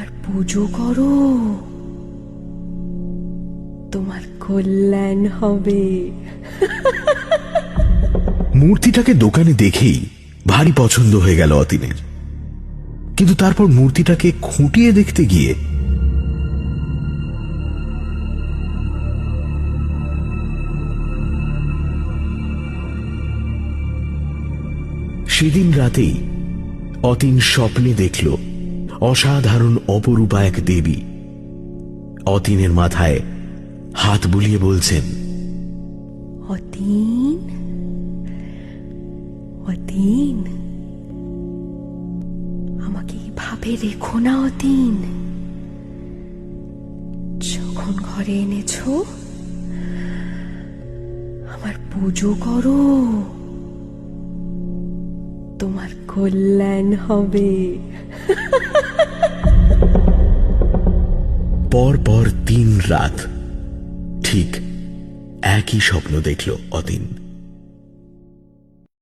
আমার পুজো করো, তোমার কল্যাণ হবে। মূর্তিটাকে দোকানে দেখেই ভারী পছন্দ হয়ে গেল অতীনের। কিন্তু তারপর মূর্তিটাকে খুঁটিয়ে দেখতে গিয়ে সেদিন রাতেই অতীন স্বপ্নে দেখল অসাধারণ অপরূপা এক দেবী অতীনের মাথায় হাত বুলিয়ে বলছেন, অতীন, অতীন, আমাকে এইভাবে রেখো না অতীন। যখন ঘরে এনেছো আমার পুজো করো, তোমার কল্যাণ হবে। পর 3 রাত ঠিক একই স্বপ্ন দেখল অতীন।